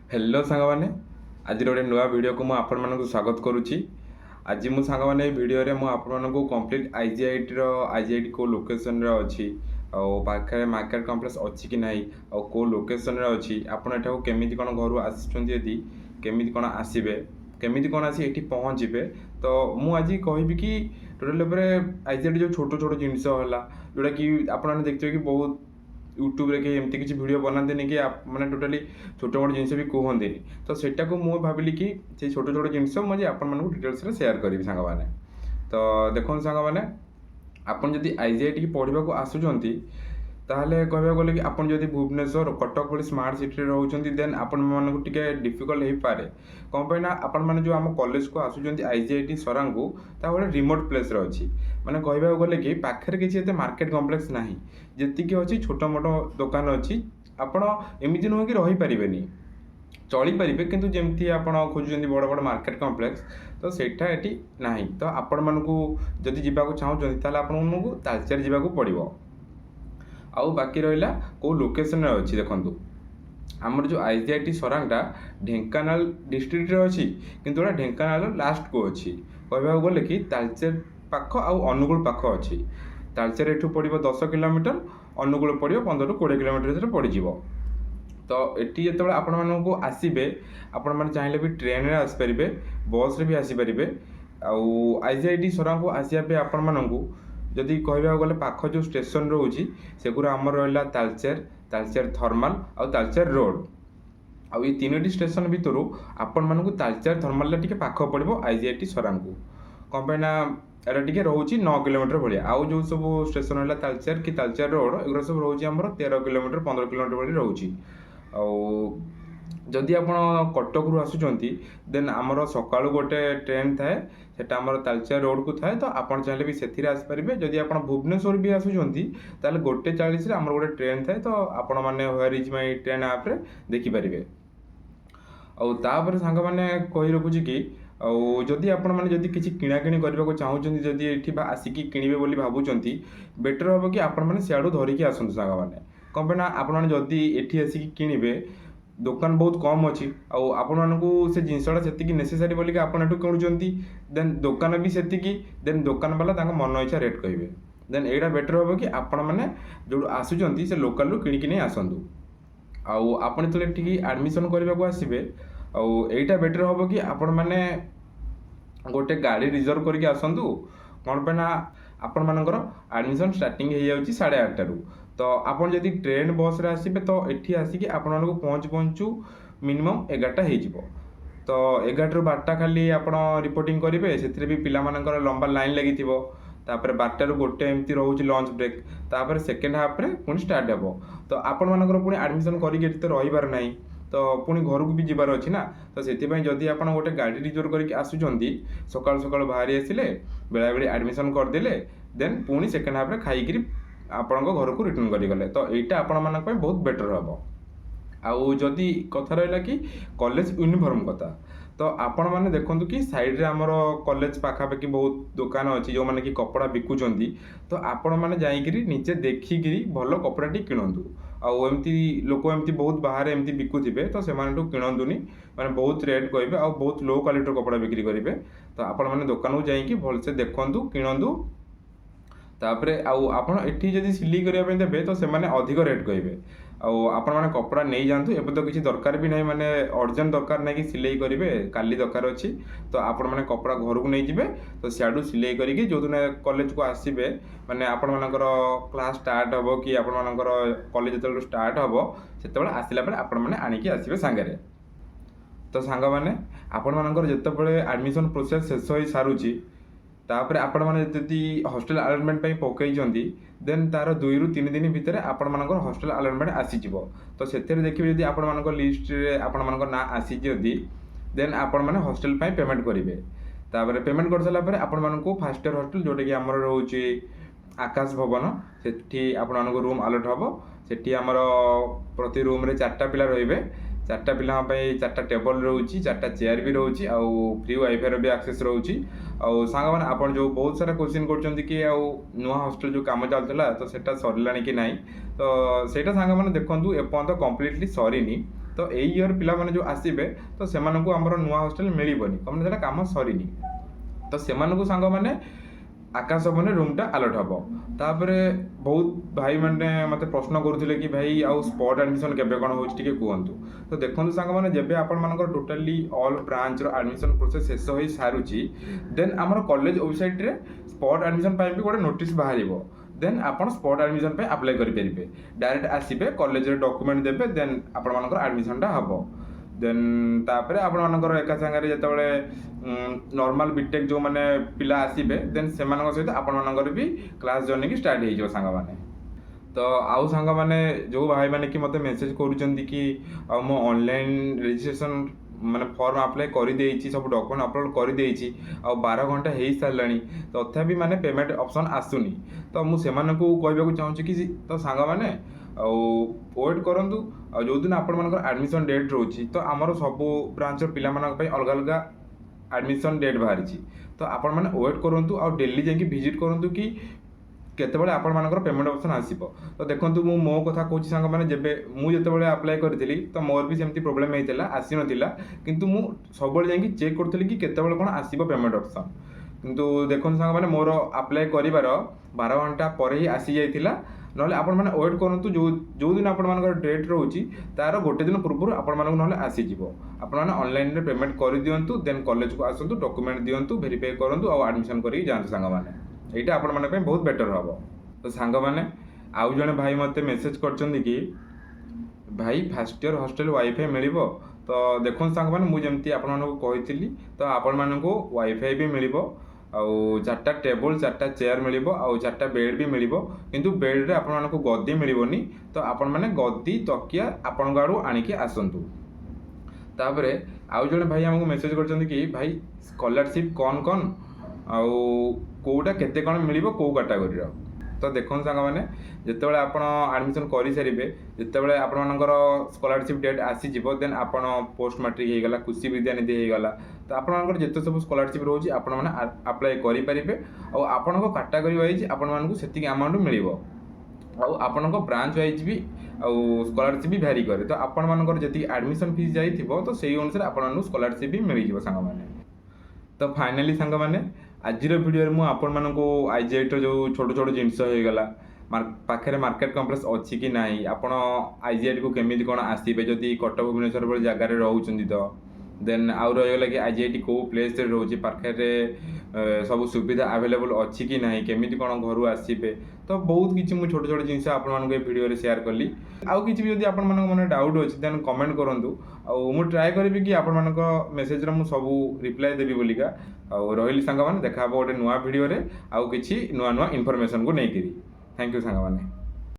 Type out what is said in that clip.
Hello सांग मैंने आज गोटे नुआ वीडियो को मुझे स्वागत करुच्ची। आज मु सांग मैंने वीडियो रे मुझे कंप्लीट आईजीआईटी को लोकेशन रे अच्छी पाखे मार्केट कम्प्लेक्स अच्छी कि ना को लोकेशन रे अच्छी आपड़ एटा केमी कौन घर आसि केमी कौन आसबे केमी कौन आसी ये पहुँचे तो मुझे कहि कि टोटाल आईजीआईटी जो छोट छोट जिनस है जोटा कि आपने देखते कि बहुत यूट्यूब रे एमती किसी वीडियो बनाते कि मैंने टोटाली छोट मोट जिन भी कहते तो सेटा को मुझे भाविली कि छोट छोट जिनस मुझे आपको डिटेल्स सेयार करी सांग मैंने। तो देखो सांग मैंने आपन जदि आईजीआईटी की पढ़ा को आसुचंती ताहले कहबा गले कि आपन जदि भुवनेश्वर कटक भली स्मार्ट सिटी रहउचंती देन आपन मानकु टिके डिफिकल्ट हे पारे कौन पे ना आपन माने जो आम कॉलेज को आसुचंती आईजीआईटी सरांगु ता गोटे रिमोट प्लेस रे अछि माने कहबा गले कि पाखरे किछि एते मार्केट कॉम्प्लेक्स नाही जेतिकी अछि छोटो मोटो दुकान अछि आपण एमिति न कि रहि परिबेनी चली पारे किंतु जमती आप खोजुंट बड़ बड़ मार्केट कॉम्प्लेक्स तो सेटा एटी नाही तो आपण मानकु जदि जीवाको चाहउचंती ताले आपनको तालचेर जीवाको पड़िबो। आउ बाकी रहा कौ लोकेशन अच्छी देखु आमर जो आईजीआईटी सरांगटा ढेंकानाल डिस्ट्रिक्ट अच्छी किंतु ढेंकानाल लास्ट को अच्छी कहवा गले कि तालचेर पाख आउ अनुगुल पाख अच्छी तालचेर एठू पड़ो 10 किलोमीटर अनुगुल पड़ो 15 ରୁ 20 किलोमीटर पड़ज। तो ये जो आपण मानक आसबे आपण मैंने चाहिए भी ट्रेन रे आसपारे बस रे भी आसीपारे आईजीआईटी सरांग को आसपे आपण मानक जदि कहवा गले पाख जो स्टेशन रोचे सेगुरा आमर रहा तालचेर तालचेर थर्माल आउ तालचेर रोड आउ ये 3टी स्टेशन भितर आपण मानक तालचेर थर्माल टी पाख पड़ो आईजीआईटी सरांग को कौन पे ना एटा टी रोचे 9 किलोमीटर भाया आउ जो सब स्टेशन है तालचेर कि तालचेर रोड एगुरा सब रोचे आमर 13 किलोमीटर 15 किलोमीटर भाई रोचे। जदि आप कटक रू आसुचंती देन आमर सका गोटे ट्रेन थाए सेटा आमर तालचेर रोड को थाए तो आपन चाहे भी से आसपारे जदि आप भुवनेश्वर भी आसुचंती ताले 1:40 आमर गोटे ट्रेन थाए तो आपण मैंने व्हेयर इज माय ट्रेन आप देखिपारे। आउे सांग मैंने कही रखुची कि जदि आपण मैंने जदि किसी किणाकिणी करने को चाहूँगी जदि ये आसिकी किणवे बोली भावुंट बेटर हम कि आपण मैंने सियाड़ू धरिकी आसतु सांग मैंने कौन पे ना आपण जदि एठी आसिकी किणवे दुकान बहुत कम अच्छी आपको से जिनसा से नेसेसारी बोलिक आपड़ किणुंट देन दुकान भी से देन दुकान वाला मन इच्छा रेट कहे देन यहाँ बेटर हम कि आपण मैंने जो आसुँच से लोकाल किणिकी नहीं आसतु आपड़ जो ठीक आडमिशन करने को आसबे यहाँ बेटर हम कि आपण मैंने गोटे गाड़ी रिजर्व करके आसतु कौन पे ना आपण मानकर आडमिशन स्टार्टिंग हो जाऊँगी 8:30 तो आपन जदि ट्रेन बस रे आसबे तो एठी आसिकी आपण मानक पहुँचु मिनिमम 11टा हो तो 11 ରୁ 12ଟା खाली आपण रिपोर्टिंग करेंगे से भी पिला मानकर लंबा लाइन लगी तापर 12टा ରୁ 1 एमती रोचे लंच ब्रेक तापर सेकेंड हाफ रे पुणी स्टार्ट हे तो आपण मानकर पुणी आडमिशन करके तो रहीबार नहीं तो पुणी घर को भी जीवार अच्छी ना तो से जदि आप गोटे गाड़ी रिजर्व करके आसुचंती सकाल सकाल बाहरी आसिले बेला बेली आडमिशन करदेले देन पुणी सेकेंड हाफ रे खाई आपण घर को रिटर्न करेंगे तो यहाँ आपण मान बहुत बेटर हम। आउ जदि कथा रहा कि कॉलेज यूनिफॉर्म कथा तो आपण मैंने देखु कि साइड रे आमर कॉलेज पाखापाखि बहुत दुकान अच्छी जो मैंने कि कपड़ा बिकुंट तो आपण मैंने जाइए निजे देखिकी भल कपड़ाटी किणतु आमती लोक एमती बहुत बाहर एमती बिकुवे तो से किणतुनि मैंने बहुत रेट कहे आ बहुत लो क्वालिटी कपड़ा बिक्री करेंगे तो आपण मैंने दुकान को जाइए भलसे देखु किणतु तापरे आपण एठी जदि सिलाई करने देवे तो सेमाने अधिक रेट कहे आपण मैंने कपड़ा नहीं जातु एवं तो किसी दरकार भी नहीं माने अर्जेंट दरकार नहीं कि सिलाई करेंगे काली दरकार अच्छी तो आपण मैंने कपड़ा घर को नहीं जाए तो सियाड़ू सिलाई करके जो दिन कॉलेज को आसबे माने आपण मानकर क्लास स्टार्ट हम कि आपण मानकर कॉलेज जो स्टार्ट हम से आसला आपण मैंने आणिकी आसबे सांगे तो सांग मैंने आपण मानकर जितेबाला आडमिशन प्रोसेस शेष हो सारूची तापर आपण मैंने जदि हॉस्टल अलॉटमेंट पकई देन तार 2 ରୁ 3 दिन भितर आपण मानकर हॉस्टल अलॉटमेंट आसीजिव तो से देखिए जदि आपण मानकर लिस्ट रे आपण मानकर ना आसी जदि देन आपण माने हॉस्टल पाई पेमेंट करेंगे तापर पेमेंट कर सारा पर आपण मानक फास्ट ईयर हॉस्टल जोटा कि आमर रोचे आकाश भवन सेठी आपण मानक रूम अलॉट हम सेठी आमर प्रति रूम रे 4टा पिला रहिबे 4टा पिला 4टा टेबल रोचे 4टा चेयर भी रोचे आउ फ्री वाईफाई भी एक्सेस रोचे आउ सांग मैंने आप जो बहुत सारा क्वेश्चन कर कि नुआ हॉस्टल जो काम चलता तो सेटा सरला कि ना तो सेटा सांग मैंने देखु एपर्तंत कम्प्लीटली सरीनी तो एई इयर पिलामाने जो आसिबे तो सेमानकु हमर नुआ हॉस्टल मिलिबनी कम सेटा काम सरीनी तो सेमानकु सांग माने आकाश बने रूमटा अलर्ट हम तापर बहुत भाई मैंने मत प्रश्न करुले कि भाई आउ स्पॉट एडमिशन केबे कौन होची कहतु तो देखो सांग मैंने जब आपण टोटाली ऑल ब्रांच रो एडमिशन प्रोसेस शेष हो सारूची देन आमर कॉलेज वेबसाइट रे स्पॉट एडमिशन पाई भी गोटे नोटिस बाहर देन आपण स्पॉट एडमिशन पे अप्लाई करेंगे डायरेक्ट आसबे कॉलेज डॉक्यूमेंट देबे देन आपण एडमिशनटा हम देन तापर आपण एका सांगे जो नॉर्मल बीटेक जो माने पिला आसबे देन से सहित आपण भी क्लास जर्नी की स्टार्ट हो सांग माने तो आउ सांग माने जो भाई माने कि मते मेसेज करूचंदी कि मो ऑनलाइन रजिस्ट्रेशन माने फॉर्म अप्लाई कर देइछि सब डॉक्यूमेंट अपलोड कर देइछि आ 12 घंटा हो साराणी तथापि माने पेमेंट ऑप्शन आसुनी तो मु सेमानकु कहबाकू चाहूछि कि तो सांग माने वेट करूँ आ जो दिन आपण एडमिशन डेट रोची तो आमर सब ब्रांच पिला अलग अलग एडमिशन डेट बाहरी तो आपण मैंने वेट करूँ आ डेली जाकि विजिट करूँ कि केतेबेले आपण मानकर पेमेंट ऑप्शन आसीबो तो देखंतु मो कथा कहूँ सांग मैंने जेबे मु जेतेबेले अप्लाई करथिली तो मोर भी सेमती प्रॉब्लम हेतिला आसी नथिला किंतु मु सबबेले जाकि चेक करथिली कि केतेबेले कोन आसीबो पेमेंट ऑप्शन किंतु देखंतु सांग मैंने मोर अप्लाई करिवार 12 घंटा पर ही आसी जाइतिला नहले आपण माने वेट करंतु जो दिन आपण मानकर डेट रोची तार गोटे दिन पूर्व आपण मानक नहले आसी जिवो आपण माने ऑनलाइन रे पेमेंट करि दियंतु देन कॉलेज को आसंतु डॉक्यूमेंट दियंतु वेरीफाई करंतु आ एडमिशन करि जानतु सांग माने एटा आपण माने पे बहुत बेटर हबो तो सांग माने आउ जने भाई मते मेसेज करचंदी कि भाई फर्स्ट ईयर हॉस्टल वाईफाई मिलिबो तो देखो सांग माने मु जेमती आपण मानक कहितली तो आपण मानक वाईफाई भी मिलिबो आउ 4टा टेबल 4टा चेयर मिलिबो आउ 4टा बेड भी मिलिबो किंतु बेड रे आपण मानक गद्दी मिलिबोनी तो आपण माने गद्दी तकिया आपण गाडू आनिके आसंतु तापरे आउ जने भाई हमको मेसेज करचंदी कि भाई स्कॉलरशिप कौन कौन आउ कोटा केते कौन मिलिबो को कैटेगरी रो तो देखो सांग मैंने जितेबाला आप एडमिशन कर सारे जितेबाला आपर स्कॉलरशिप डेट आसीज देन आप पोस्ट मैट्रिक होगला कृषि विद्यानिधि होगला तो आपर जिते सब स्कॉलरशिप रोचे आप अप्लाई करेंगे आपण कैटेगरी वाइज आपण से अमाउंट मिल आपण ब्रांच वाइज भी स्कॉलरशिप भी भैरी करे तो आपण जी एडमिशन फीस जाइए तो से अनुसार आपको स्कॉलरशिप भी मिल जाए सांग मैंने तो फाइनाली सांग मैंने आज भिडियो मुझे आपण मानक आईजीआईट जो छोट छोट जिनस होगला पाखे मार्केट कम्प्लेक्स अच्छी कि ना आपण आईजीआईट को केमी कौन आसबे जदि कटक भुवनेश्वर भली जगार रोचे तो देन आउ रहीगला कि आईजीआईट कौ प्लेस रोचे पाखे सब सुविधा आवेलेबल अच्छी कि ना केमी कौन घर आसबे तो बहुत किसी मुझे छोट छोट जिन आपण भिडियो शेयर कली आउ कि भी आप मन डाउट अच्छे देन कमेंट करूँ आउ ट्राए करी कि आपण मेसेज रे सब रिप्लाई देवी बोलिका आउ रही सांग मैंने देखा गोटे नुआ भिडियो आउ कि नुआ नुआ इनफॉरमेशन को लेकर थैंक यू सांग मैंने।